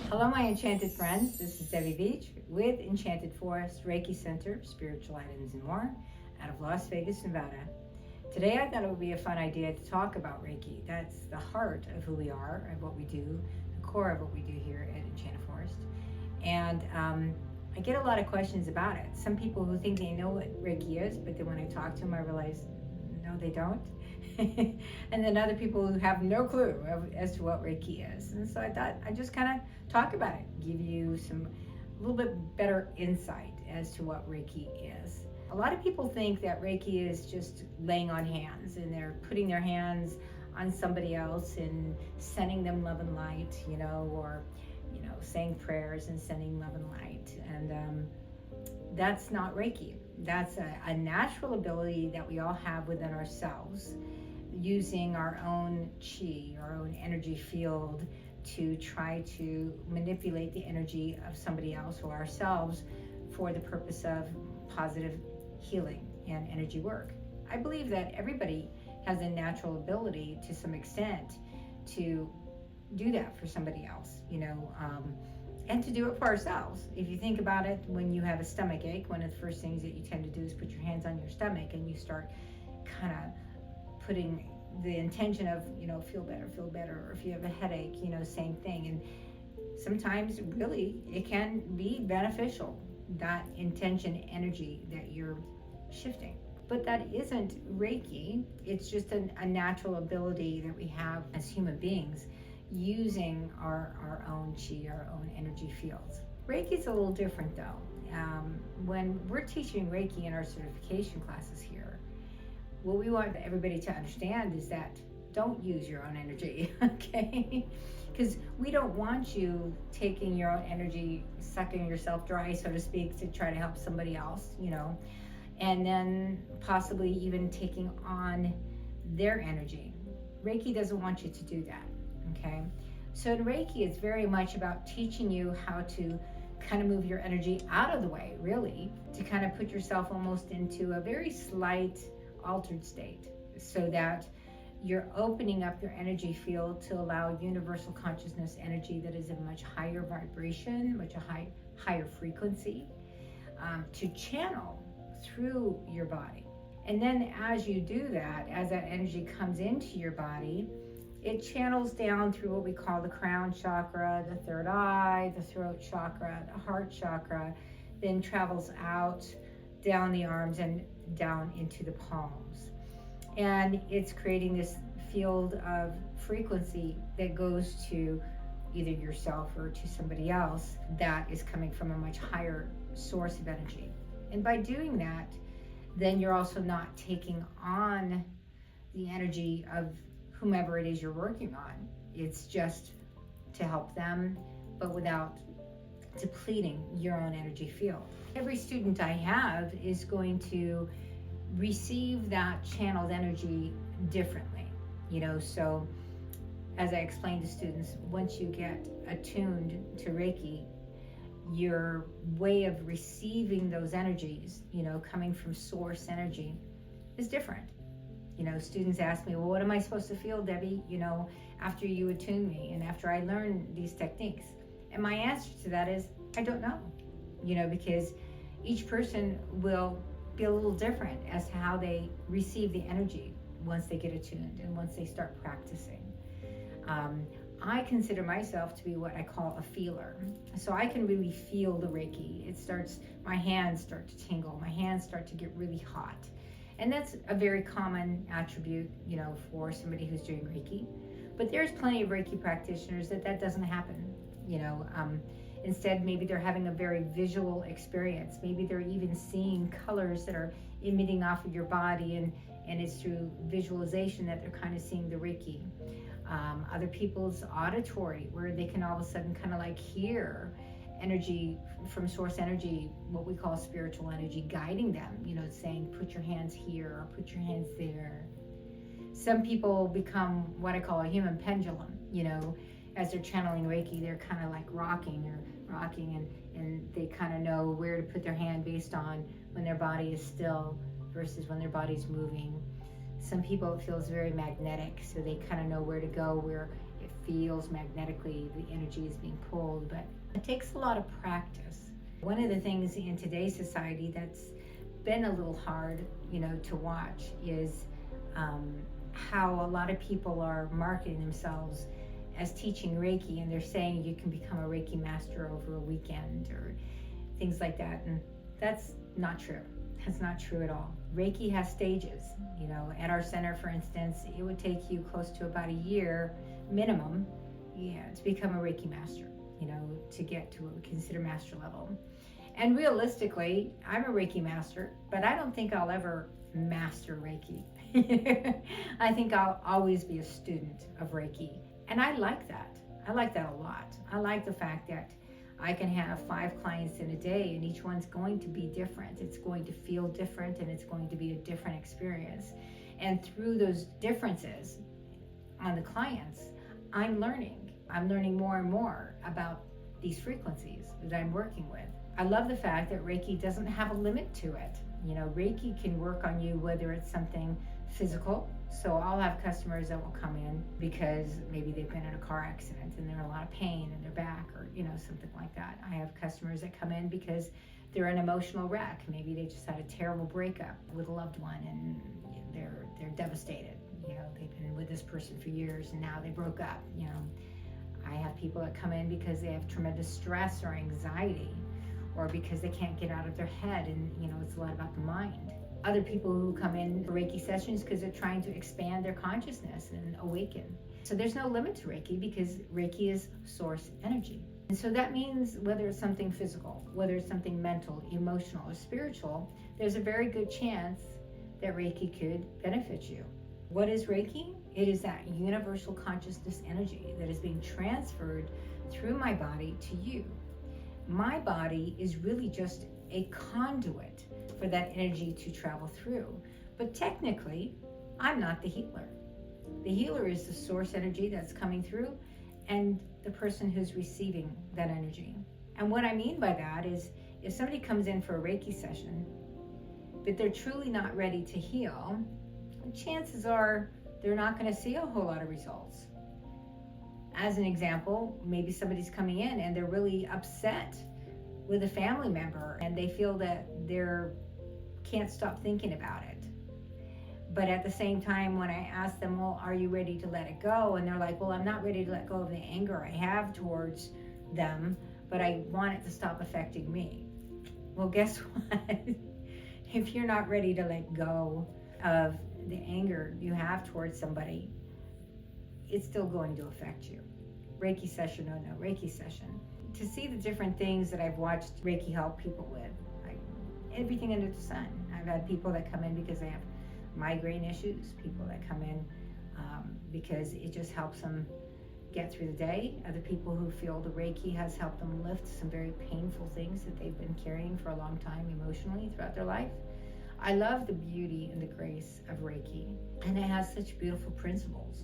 Hello, my enchanted friends. This is Debbie Beach with Enchanted Forest Reiki Center, Spiritual Items and More, out of Las Vegas, Nevada. Today, I thought it would be a fun idea to talk about Reiki. That's the heart of who we are and what we do, the core of what we do here at Enchanted Forest. And I get a lot of questions about it. Some people who think they know what Reiki is, but then when I talk to them, I realize, no, they don't. And then other people who have no clue as to what Reiki is. And so I thought I'd just kind of talk about it, give you a little bit better insight as to what Reiki is. A lot of people think that Reiki is just laying on hands and they're putting their hands on somebody else and sending them love and light, or saying prayers and sending love and light. And that's not Reiki. That's a natural ability that we all have within ourselves, using our own chi, our own energy field, to try to manipulate the energy of somebody else or ourselves for the purpose of positive healing and energy work. I believe that everybody has a natural ability to some extent to do that for somebody else, and to do it for ourselves. If you think about it, when you have a stomach ache, one of the first things that you tend to do is put your hands on your stomach and you start kind of putting the intention of, feel better, or if you have a headache, same thing. And sometimes really it can be beneficial, that intention energy that you're shifting. But that isn't Reiki. It's just a natural ability that we have as human beings, using our own chi, our own energy fields. Reiki's a little different though. When we're teaching Reiki in our certification classes here, what we want everybody to understand is that don't use your own energy, okay? Because we don't want you taking your own energy, sucking yourself dry, so to speak, to try to help somebody else, and then possibly even taking on their energy. Reiki doesn't want you to do that, okay? So in Reiki, it's very much about teaching you how to kind of move your energy out of the way, really, to kind of put yourself almost into a very slight altered state, so that you're opening up your energy field to allow universal consciousness energy that is a much higher vibration, much a higher frequency, to channel through your body. And then as you do that, as that energy comes into your body, it channels down through what we call the crown chakra, the third eye, the throat chakra, the heart chakra, then travels out down the arms and down into the palms. And it's creating this field of frequency that goes to either yourself or to somebody else that is coming from a much higher source of energy. And by doing that, then you're also not taking on the energy of whomever it is you're working on. It's just to help them, but without depleting your own energy field. Every student I have is going to receive that channeled energy differently, so as I explain to students, once you get attuned to Reiki, your way of receiving those energies, coming from source energy, is different. Students ask me, well, what am I supposed to feel, Debbie, after you attune me and after I learn these techniques? And my answer to that is, I don't know, because each person will be a little different as to how they receive the energy once they get attuned and once they start practicing. I consider myself to be what I call a feeler. So I can really feel the Reiki. My hands start to tingle, my hands start to get really hot. And that's a very common attribute, for somebody who's doing Reiki. But there's plenty of Reiki practitioners that doesn't happen, Instead, maybe they're having a very visual experience. Maybe they're even seeing colors that are emitting off of your body, and it's through visualization that they're kind of seeing the Reiki. Other people's auditory, where they can all of a sudden kind of like hear energy from source energy, what we call spiritual energy, guiding them, saying, put your hands here or put your hands there. Some people become what I call a human pendulum, as they're channeling Reiki, they're kind of like rocking and they kind of know where to put their hand based on when their body is still versus when their body's moving. Some people, it feels very magnetic, so they kind of know where to go, where it feels magnetically, the energy is being pulled, but it takes a lot of practice. One of the things in today's society that's been a little hard, to watch is how a lot of people are marketing themselves as teaching Reiki, and they're saying you can become a Reiki master over a weekend or things like that, and that's not true. That's not true at all. Reiki has stages. At our center, for instance, it would take you close to about a year minimum, to become a Reiki master, to get to what we consider master level. And realistically, I'm a Reiki master, but I don't think I'll ever master Reiki. I think I'll always be a student of Reiki. And I like that. I like that a lot. I like the fact that I can have 5 clients in a day, and each one's going to be different. It's going to feel different, and it's going to be a different experience. And through those differences on the clients, I'm learning. I'm learning more and more about these frequencies that I'm working with. I love the fact that Reiki doesn't have a limit to it. Reiki can work on you whether it's something physical. So I'll have customers that will come in because maybe they've been in a car accident and they're in a lot of pain in their back, or something like that. I have customers that come in because they're an emotional wreck. Maybe they just had a terrible breakup with a loved one and they're devastated. They've been with this person for years and now they broke up. I have people that come in because they have tremendous stress or anxiety, or because they can't get out of their head, and it's a lot about the mind. Other people who come in for Reiki sessions because they're trying to expand their consciousness and awaken. So there's no limit to Reiki because Reiki is source energy. And so that means whether it's something physical, whether it's something mental, emotional, or spiritual, there's a very good chance that Reiki could benefit you. What is Reiki? It is that universal consciousness energy that is being transferred through my body to you. My body is really just a conduit for that energy to travel through. But technically, I'm not the healer. The healer is the source energy that's coming through and the person who's receiving that energy. And what I mean by that is if somebody comes in for a Reiki session, but they're truly not ready to heal, chances are they're not going to see a whole lot of results. As an example, maybe somebody's coming in and they're really upset with a family member and they feel that they can't stop thinking about it. But at the same time, when I ask them, well, are you ready to let it go? And they're like, well, I'm not ready to let go of the anger I have towards them, but I want it to stop affecting me. Well, guess what? If you're not ready to let go of the anger you have towards somebody, it's still going to affect you. Reiki session or no Reiki session. To see the different things that I've watched Reiki help people with, like everything under the sun. I've had people that come in because they have migraine issues, people that come in because it just helps them get through the day. Other people who feel the Reiki has helped them lift some very painful things that they've been carrying for a long time emotionally throughout their life. I love the beauty and the grace of Reiki, and it has such beautiful principles,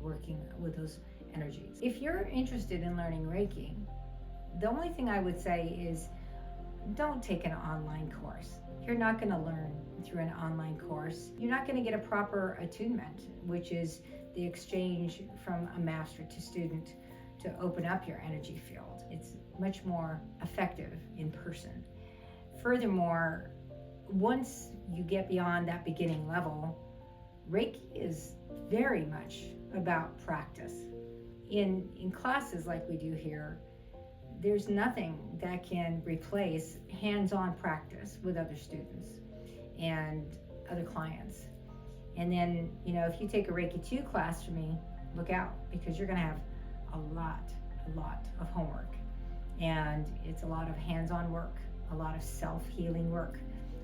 working with those energies. If you're interested in learning Reiki, the only thing I would say is don't take an online course. You're not going to learn through an online course. You're not going to get a proper attunement, which is the exchange from a master to student to open up your energy field. It's much more effective in person. Furthermore, once you get beyond that beginning level, Reiki is very much about practice. In classes like we do here, there's nothing that can replace hands-on practice with other students and other clients. And then, if you take a Reiki 2 class from me, look out, because you're going to have a lot of homework. And it's a lot of hands-on work, a lot of self-healing work,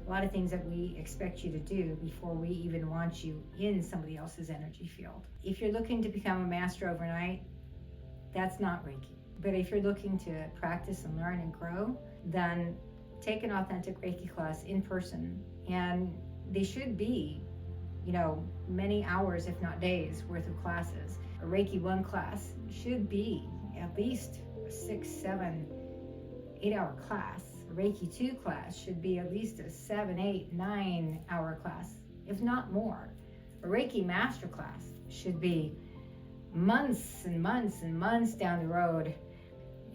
a lot of things that we expect you to do before we even want you in somebody else's energy field. If you're looking to become a master overnight, that's not Reiki. But if you're looking to practice and learn and grow, then take an authentic Reiki class in person. And they should be, many hours, if not days, worth of classes. A Reiki 1 class should be at least a 6, 7, 8-hour class. A Reiki 2 class should be at least a 7, 8, 9-hour class, if not more. A Reiki master class should be months and months and months down the road,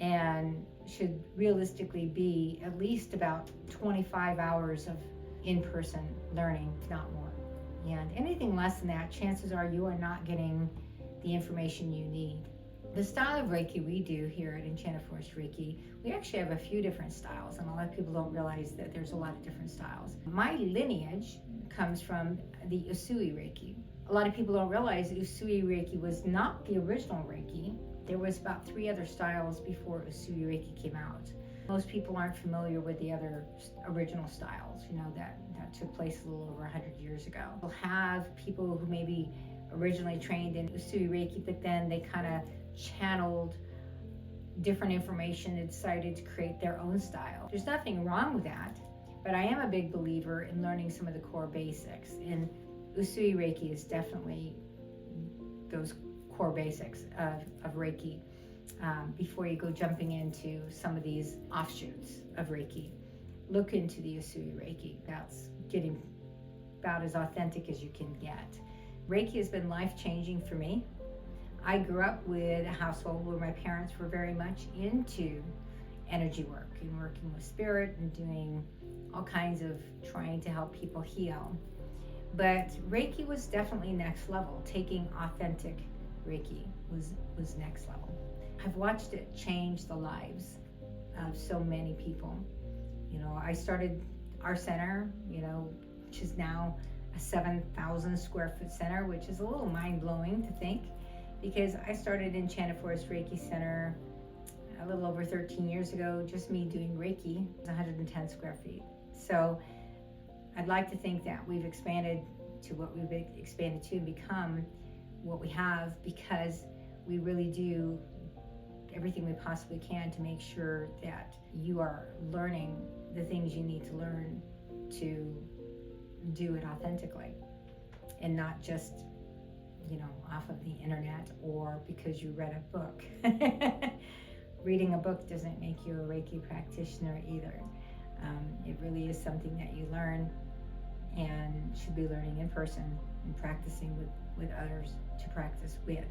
and should realistically be at least about 25 hours of in-person learning, if not more. And anything less than that, chances are you are not getting the information you need. The style of Reiki we do here at Enchanted Forest Reiki, we actually have a few different styles, and a lot of people don't realize that there's a lot of different styles. My lineage comes from the Usui Reiki. A lot of people don't realize that Usui Reiki was not the original Reiki. There was about 3 other styles before Usui Reiki came out. Most people aren't familiar with the other original styles, that took place a little over 100 years ago. We'll have people who maybe originally trained in Usui Reiki, but then they kind of channeled different information and decided to create their own style. There's nothing wrong with that, but I am a big believer in learning some of the core basics, and Usui Reiki is definitely those core basics of Reiki before you go jumping into some of these offshoots of Reiki. Look into the Usui Reiki. That's getting about as authentic as you can get. Reiki has been life-changing for me. I grew up with a household where my parents were very much into energy work and working with spirit and doing all kinds of trying to help people heal. But Reiki was definitely next level. Taking authentic Reiki was next level. I've watched it change the lives of so many people. I started our center, which is now a 7,000 square foot center, which is a little mind-blowing to think, because I started Enchanted Forest Reiki Center a little over 13 years ago, just me doing Reiki. It's 110 square feet. So I'd like to think that we've expanded to what we've expanded to and become what we have, because we really do everything we possibly can to make sure that you are learning the things you need to learn to do it authentically, and not just off of the internet or because you read a book. Reading a book doesn't make you a Reiki practitioner either. It really is something that you learn and should be learning in person and practicing with others to practice with.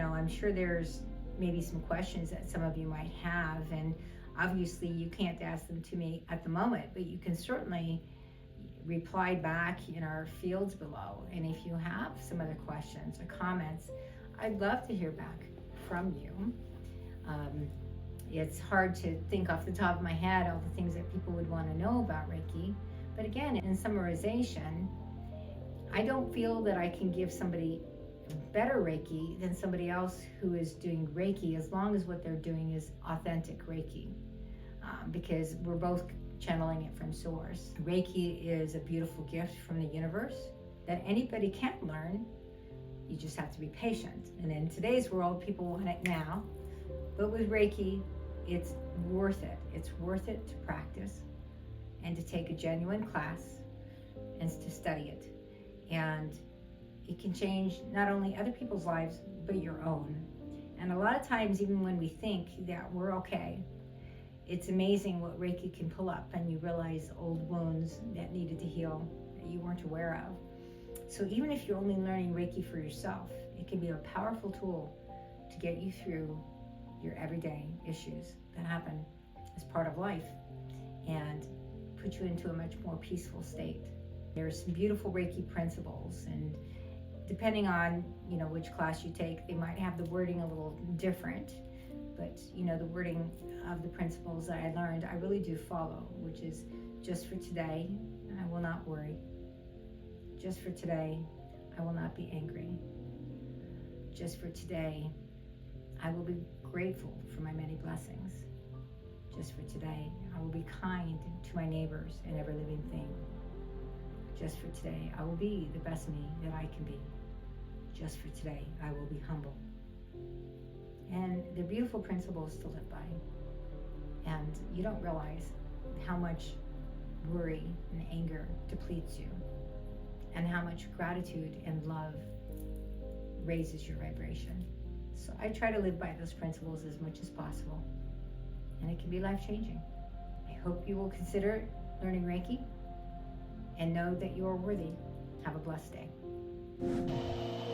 I'm sure there's maybe some questions that some of you might have, and obviously you can't ask them to me at the moment, but you can certainly reply back in our fields below. And if you have some other questions or comments, I'd love to hear back from you. It's hard to think off the top of my head all the things that people would want to know about Reiki. But again, in summarization, I don't feel that I can give somebody better Reiki than somebody else who is doing Reiki, as long as what they're doing is authentic Reiki, because we're both channeling it from source. Reiki is a beautiful gift from the universe that anybody can learn. You just have to be patient. And in today's world, people want it now. But with Reiki, it's worth it. It's worth it to practice and to take a genuine class and to study it. And it can change not only other people's lives, but your own. And a lot of times, even when we think that we're okay, it's amazing what Reiki can pull up, and you realize old wounds that needed to heal that you weren't aware of. So even if you're only learning Reiki for yourself, it can be a powerful tool to get you through your everyday issues that happen as part of life and put you into a much more peaceful state. There's some beautiful Reiki principles, and depending on which class you take, they might have the wording a little different, but the wording of the principles that I learned, I really do follow, which is: just for today, I will not worry. Just for today, I will not be angry. Just for today, I will be grateful for my many blessings. Just for today, I will be kind to my neighbors and every living thing. Just for today, I will be the best me that I can be. Just for today, I will be humble. And they're beautiful principles to live by. And you don't realize how much worry and anger depletes you, and how much gratitude and love raises your vibration. So I try to live by those principles as much as possible, and it can be life-changing. I hope you will consider learning Reiki and know that you are worthy. Have a blessed day.